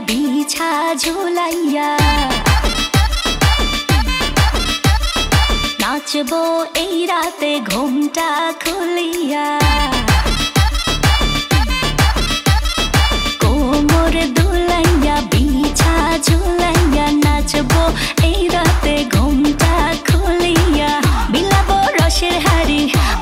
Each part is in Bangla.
বিছা ঝুলাইয়া নাচবো এই রাতে ঘুমটা খুলিয়া কোমর দুলাইয়া বিছা ঝুলাইয়া নাচবো এই রাতে ঘুমটা খুলিয়া বিলাবো রসের হাড়ি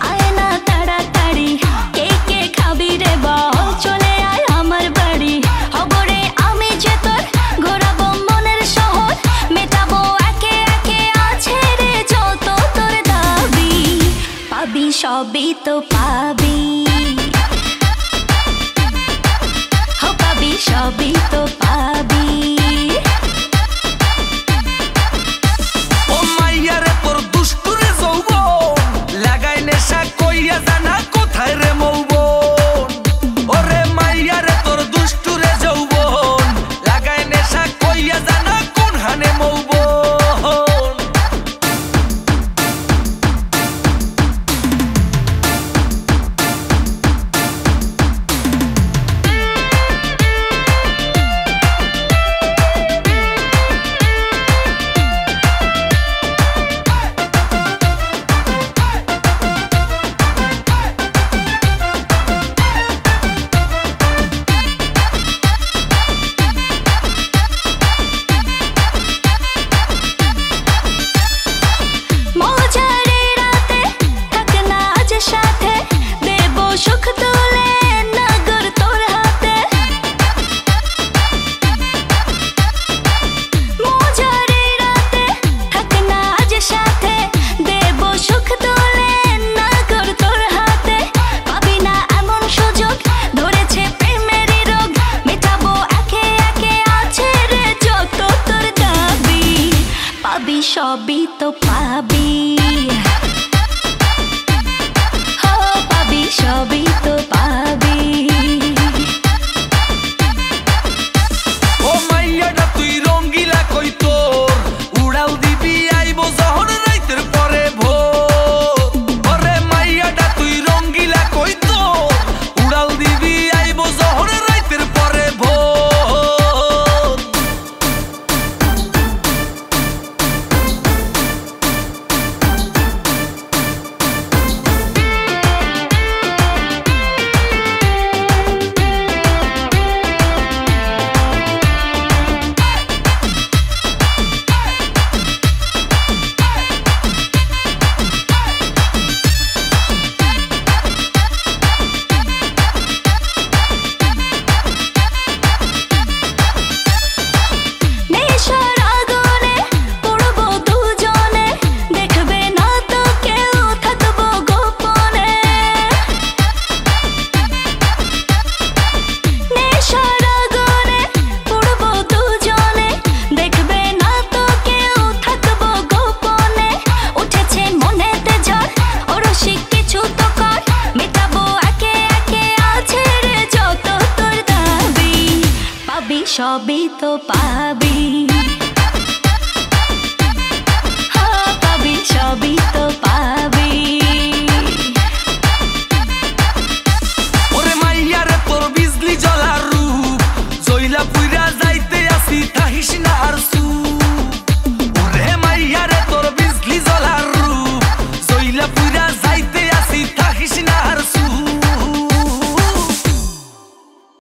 আয় না তাড়াতাড়ি কে কে খাবি রে বল চলে আয় আমার বাড়ি হবরে আমি যে তোর ঘোরাবো মনের শহর মেটাবো একে একে আছে রে যত তোর দাবি পাবি সবই তো পাবি হো পাবি সবই তো পাবি সবই তো পাবি হো পাবি সবই তো পাবি ও মাইয়াটা তুই রঙ্গিলা কই তোর উড়াল দিবি আইবো যখন রাইতের পরে ভোর ওরে মাইয়াটা তুই রঙ্গিলা কই তোর উড়াল দিবি আইবো যখন রাইতের পরে ভোর সবই তো পাবি